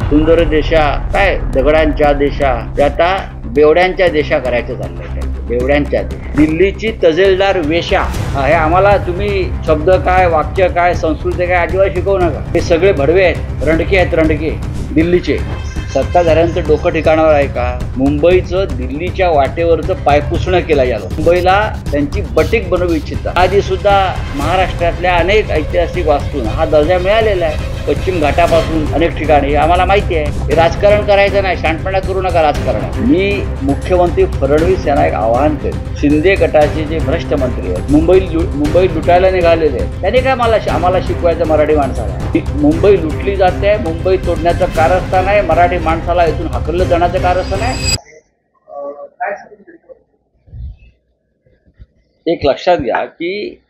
सुंदर देशा काय दगडांच्या देशा ते आता बेवड्यांच्या देशा करायचं चाललंय. बेवड्यांच्या देश. दिल्लीची तजेलदार वेशा. हे आम्हाला तुम्ही शब्द काय, वाक्य काय, संस्कृती काय अजिबात शिकवू नका. हे सगळे भडवे आहेत, रणके आहेत, रणके दिल्लीचे. सत्ताधाऱ्यांचं डोकं ठिकाणावर आहे का? मुंबईचं दिल्लीच्या वाटेवरचं पायपुसणं केलं गेलं. मुंबईला त्यांची बटीक बनवू इच्छितात. आधी सुद्धा महाराष्ट्रातल्या अनेक ऐतिहासिक वास्तूंना हा दर्जा मिळालेला आहे. पश्चिम घाटापासून अनेक ठिकाणी आम्हाला माहिती आहे. हे राजकारण करायचं नाही, शहाणपणा करू नका राजकारण. मी मुख्यमंत्री फडणवीस यांना एक आवाहन करेन. शिंदे गटाचे जे भ्रष्ट मंत्री आहेत, मुंबई लुटायला निघालेले आहेत, त्यांनी काय आम्हाला शिकवायचं मराठी माणसाला? मुंबई लुटली जाते, मुंबई तोडण्याचं कारस्थान आहे, मराठी माणसाला इथून हाकललं जाण्याचं कारस्थान आहे. एक लक्षात घ्या की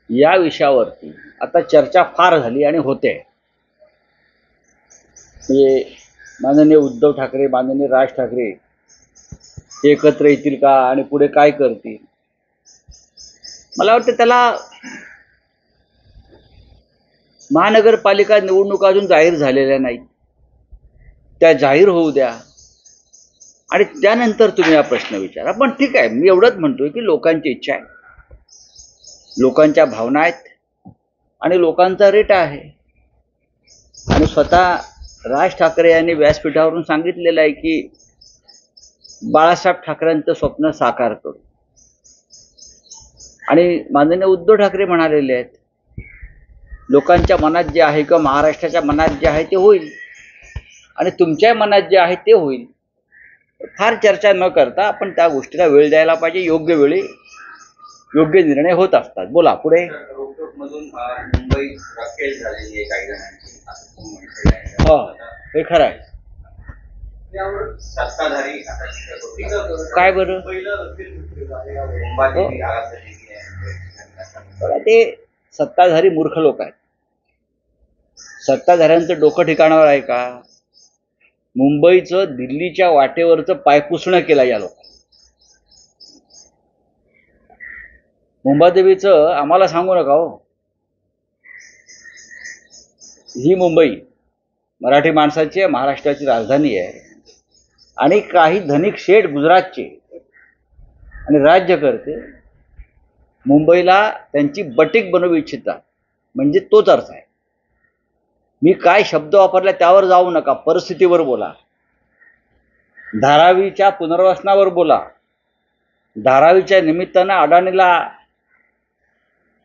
या विषयावरती आता चर्चा फार झाली आणि होते. म्हणजे माननीय उद्धव ठाकरे, माननीय राज ठाकरे एकत्र येतील का आणि पुढे काय करतील? मला वाटतं त्याला महानगरपालिका निवडणुका अजून जाहीर झालेल्या नाहीत. त्या जाहीर होऊ द्या आणि त्यानंतर तुम्ही हा प्रश्न विचारा. पण ठीक आहे, मी एवढंच म्हणतोय की लोकांची इच्छा आहे, लोकांच्या भावना आहेत आणि लोकांचा रेट आहे. आणि स्वतः राज ठाकरे यांनी व्यासपीठावरून सांगितलेलं आहे की बाळासाहेब ठाकरेंचं स्वप्न साकार करू. आणि माननीय उद्धव ठाकरे म्हणालेले आहेत लोकांच्या मनात जे आहे किंवा महाराष्ट्राच्या मनात जे आहे ते होईल आणि तुमच्या मनात जे आहे ते होईल. फार चर्चा न करता आपण त्या गोष्टीला वेळ द्यायला पाहिजे. योग्य वेळी योग्य निर्णय होत असतात. बोला पुढे. मुंबई राखेल झालेली आहे काही जणांची. हे खरं आहे. सत्ताधारी काय बरं ते सत्ताधारी मूर्ख लोक आहेत. सत्ताधाऱ्यांचं डोकं ठिकाणावर आहे का? मुंबईचं दिल्लीच्या वाटेवरचं पायपुसणं केलं या लोकांना. मुंबादेवीचं आम्हाला सांगू नका हो. ही मुंबई मराठी माणसाची आहे, महाराष्ट्राची राजधानी आहे. आणि काही धनिक शेठ गुजरातचे आणि राज्यकर्ते मुंबईला त्यांची बटीक बनवू इच्छितात. म्हणजे तोच अर्थ आहे. मी काय शब्द वापरला त्यावर जाऊ नका. परिस्थितीवर बोला, धारावीच्या पुनर्वसनावर बोला, धारावीच्या निमित्तानं अडाणीला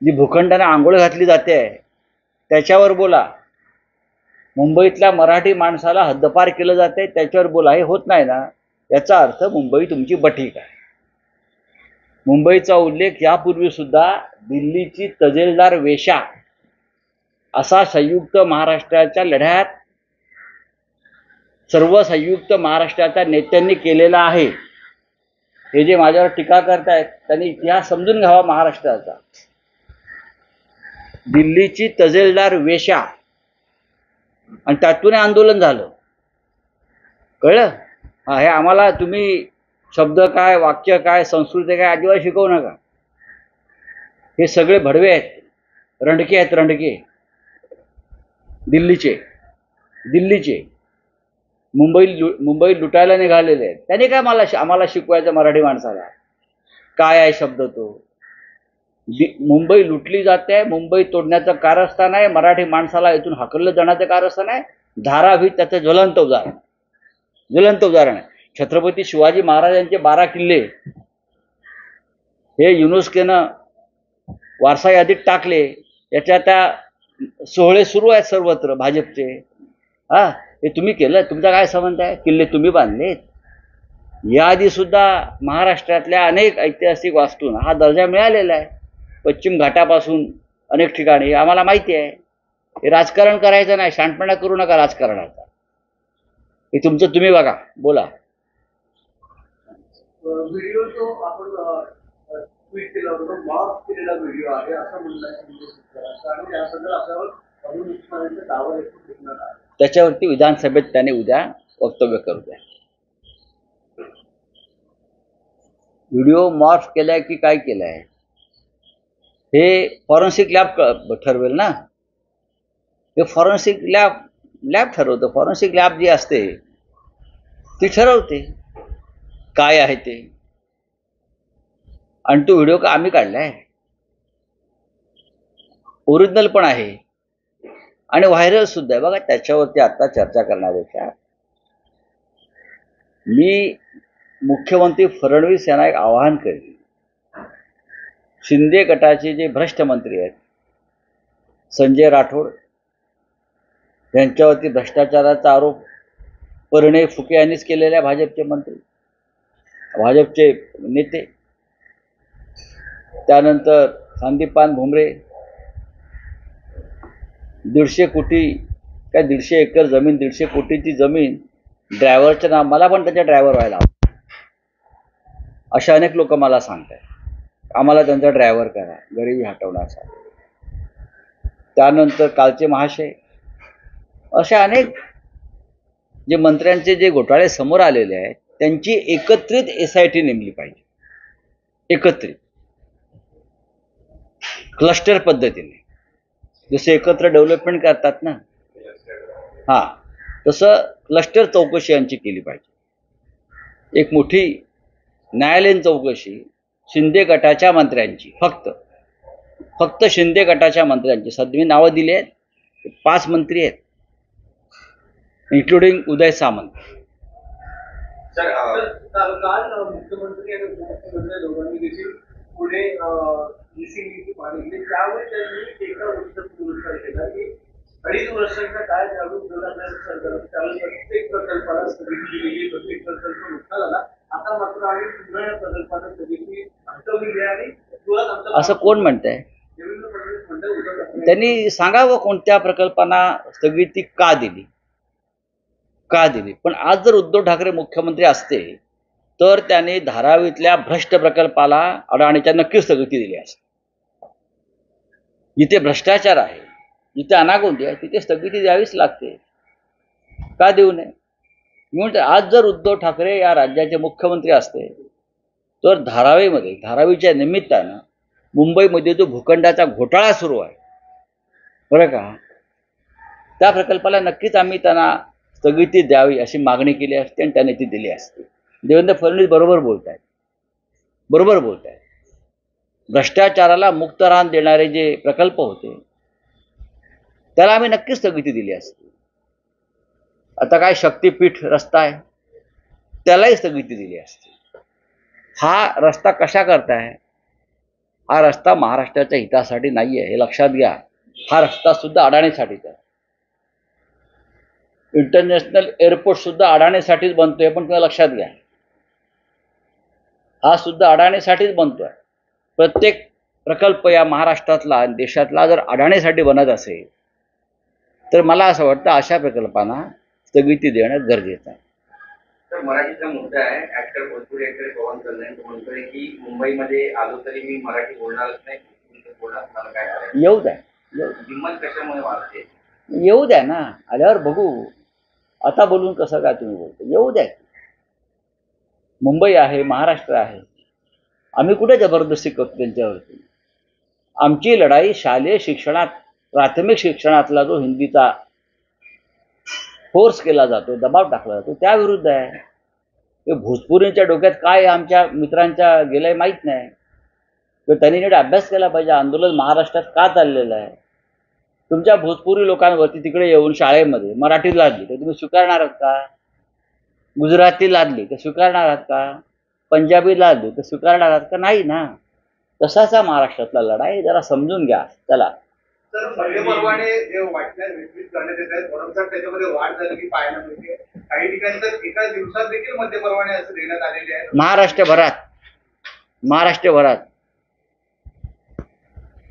जी भूखंडाने आंघोळ घातली जाते त्याच्यावर बोला, मुंबईतल्या मराठी माणसाला हद्दपार केलं जाते त्याच्यावर बोला. हे होत नाही ना, याचा अर्थ मुंबई तुमची बटीक आहे. मुंबईचा उल्लेख यापूर्वी सुद्धा दिल्लीची तजेलदार वेशा असा संयुक्त महाराष्ट्राच्या लढ्यात सर्व संयुक्त महाराष्ट्राच्या नेत्यांनी केलेला आहे. हे जे माझ्यावर टीका करतायत त्यांनी इतिहास समजून घ्यावा महाराष्ट्राचा. दिल्लीची तजेलदार वेशा आणि त्यातून आंदोलन झालं. कळलं? हे आम्हाला तुम्ही शब्द काय, वाक्य काय, संस्कृती काय अजिबात शिकवू नका. हे सगळे भडवे आहेत, रणके आहेत, रणके दिल्लीचे. मुंबई लुटायला निघालेले आहेत. त्यांनी काय आम्हाला शिकवायचं मराठी माणसाला? काय आहे शब्द तो? मुंबई लुटली जाते, मुंबई तोडण्याचं कारस्थान आहे, मराठी माणसाला इथून हाकललं जाण्याचं कारस्थान आहे. धारावी त्याचं ज्वलंत उदाहरण आहे. छत्रपती शिवाजी महाराजांचे 12 किल्ले हे युनेस्कोनं वारसा यादीत टाकले. याच्या त्या सोहळे सुरू आहेत सर्वत्र भाजपचे. हे तुम्ही केलं, तुमचा काय संबंध आहे? किल्ले तुम्ही बांधलेत. याआधी सुद्धा महाराष्ट्रातल्या अनेक ऐतिहासिक वास्तूंना हा दर्जा मिळालेला आहे. पश्चिम घाटापासून अनेक ठिकाणी आम्हाला माहिती आहे. हे राजकारण करायचं नाही, शहाणपणा करू नका राजकारणाचा. हे तुमचं तुम्ही बघा. बोला. व्हिडिओ तो आपण ट्विट केला होता, मॉर्फ केलेला व्हिडिओ आहे असं म्हणलं आणि त्याबद्दल आपल्यावर दावा आहे. त्याच्यावरती विधानसभेत त्याने उद्या वक्तव्य करू द्या. व्हिडिओ मॉर्फ केलाय की काय केलंय हे फॉरेन्सिक लॅब ठरवेल ना. हे फॉरेन्सिक लॅब लॅब ठरवतं, फॉरेन्सिक लॅब जी असते ती ठरवते काय आहे ते. आणि तो व्हिडिओ का आम्ही काढलाय, ओरिजिनल पण आहे आणि व्हायरल सुद्धा आहे. बघा, त्याच्यावरती आता चर्चा करण्यापेक्षा मी मुख्यमंत्री फडणवीस यांना एक आवाहन करेन, शिंदे गटाचे जे भ्रष्ट मंत्री आहेत, संजय राठोड यांच्यावरती भ्रष्टाचाराचा आरोप परिणय फुके यांनीच केलेल्या, भाजपचे मंत्री, भाजपचे नेते, त्यानंतर संदीपान भुमरे, 150 कोटी काय 150 एकर जमीन, 150 कोटीची जमीन ड्रायव्हरच्या नाव, मला पण त्याच्या ड्रायव्हर व्हायला आवडतं. अशा अनेक लोक मला सांगतात आम्हाला त्यांचा ड्रायव्हर करा गरिबी हटवण्यासाठी. त्यानंतर कालचे महाशय, अशा अनेक जे मंत्र्यांचे जे घोटाळे समोर आलेले आहेत त्यांची एकत्रित SIT नेमली पाहिजे, एकत्रित क्लस्टर पद्धतीने, जसे एकत्र डेव्हलपमेंट करतात ना, हां, तसं क्लस्टर चौकशी यांची केली पाहिजे. एक मोठी न्यायालयीन चौकशी शिंदे गटाच्या मंत्र्यांची, फक्त शिंदे गटाच्या मंत्र्यांची. सध्या नावं दिली आहेत, 5 मंत्री आहेत, इन्क्लुडिंग उदय सामंत. सर, काल मुख्यमंत्री आणि उपमुख्यमंत्री दोघांनी देखील पुढे मिसिंग नीती मांडली. त्यावेळी त्यांनी एका गोष्टीचा पुनरुच्चार केला की 2.5 वर्षांचा काळ ज्यावेळी सरकार त्यावेळी प्रत्येक प्रकल्पाला स्थगिती दिली, प्रत्येक प्रकल्प मोठा झाला. आता मात्र आम्ही पुन्हा या प्रकल्पाला स्थगिती हटवली आहे आणि असं कोण म्हणतंय? देवेंद्र फडणवीस म्हणतात. त्यांनी सांगावं कोणत्या प्रकल्पांना स्थगिती का दिली. पण आज जर उद्धव ठाकरे मुख्यमंत्री असते तर त्याने धारावीतल्या भ्रष्ट प्रकल्पाला अडाणीच्या नक्कीच स्थगिती दिली असते. जिथे भ्रष्टाचार आहे, जिथे अनागोंदी आहे, तिथे स्थगिती द्यावीच लागते. का देऊ नये? मी म्हणतो, आज जर उद्धव ठाकरे या राज्याचे मुख्यमंत्री असते तर धारावीच्या निमित्तानं मुंबईमध्ये जो भूखंडाचा घोटाळा सुरू आहे बरं का, त्या प्रकल्पाला नक्कीच आम्ही त्यांना स्थगिती द्यावी अशी मागणी केली असते आणि त्याने ती दिली असते. देवेंद्र फडणवीस बरोबर बोलत आहेत. भ्रष्टाचाराला मुक्त रान देणारे जे प्रकल्प होते त्याला आम्ही नक्कीच स्थगिती दिली असती. आता काय शक्तीपीठ रस्ता आहे, त्यालाही स्थगिती दिली असती. हा रस्ता कशा करताय? हा रस्ता महाराष्ट्राच्या हितासाठी नाही आहे, हे लक्षात घ्या. हा रस्ता सुद्धा अडाणीसाठीच आहे. इंटरनॅशनल एअरपोर्ट सुद्धा अडाणीसाठीच बनतोय, पण तुम्ही लक्षात घ्या, हा सुद्धा अडाणीसाठीच बनतोय. प्रत्येक प्रकल्प या महाराष्ट्रातला देशातला जर अडाणीसाठी बनत असेल तर मला असं वाटतं अशा प्रकल्पांना स्थगिती देणं गरजेचं आहे. तर मराठीचा मुद्दा आहे. भोजपुरी ऍक्टर पवन कल्याण म्हणतोय की मुंबईमध्ये आलो तरी मी मराठी बोलणारच नाही, बोलणार मला काय करायचं. येऊ द्या, हिंमत कशामुळे वाढते? येऊ द्या ना, आल्यावर बघू. आता बोलून कसं काय तुम्ही बोलतो? येऊ द्या. मुंबई आहे, महाराष्ट्र आहे, आम्ही कुठे जबरदस्ती करतो त्यांच्यावरती. आमची लढाई शालेय शिक्षणात, प्राथमिक शिक्षणातला जो हिंदीचा फोर्स केला जातो, दबाव टाकला जातो, त्याविरुद्ध आहे. ते भोजपुरींच्या डोक्यात काय आमच्या मित्रांच्या गेलंय माहीत नाही, तर त्यांनी नीट अभ्यास केला पाहिजे. आंदोलन महाराष्ट्रात का चाललेलं आहे? तुमच्या भोजपुरी लोकांवरती तिकडे येऊन शाळेमध्ये मराठी लादली तर तुम्ही स्वीकारणार आहात का? गुजराती लादली तर स्वीकारणार आहात का? पंजाबी लादली तर स्वीकारणार आहात का? नाही ना. तसाच हा महाराष्ट्रातला लढाई, जरा समजून घ्या. चला, तर मध्यपर्वाने जे वाटण्या वितरित करण्यात येत आहेत, भरमसाठ त्याच्यामध्ये वाढ झालेली पाहायला मिळते. काही ठिकाणी तर एका दिवसात देखील मध्यपर्वाने असं देण्यात आलेले आहे. महाराष्ट्रभरात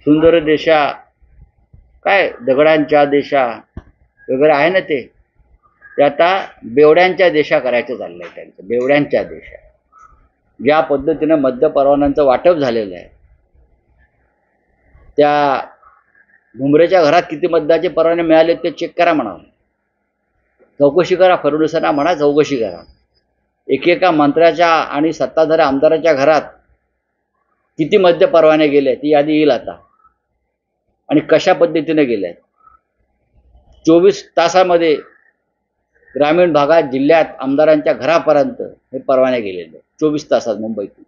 सुंदर देशा, काय दगडांच्या देशा वगैरे आहे ना, ते आता बेवड्यांच्या देशा करायचं चाललंय त्यांचं. बेवड्यांच्या देशा, ज्या पद्धतीनं मद्य परवान्यांचं वाटप झालेलं आहे, त्या भुमरेच्या घरात किती मद्याचे परवाने मिळाले ते चेक करा म्हणावं. चौकशी करा, फडणवीसांना म्हणा चौकशी करा. एकेका मंत्र्याच्या आणि सत्ताधारी आमदाराच्या घरात किती मद्य परवाने गेले ती यादी येईल आता, आणि कशा पद्धतीने गेले 24 तासामध्ये ग्रामीण भागात जिल्ह्यात आमदारांच्या घरापर्यंत हे परवाने गेलेले 24 तासात मुंबईतून.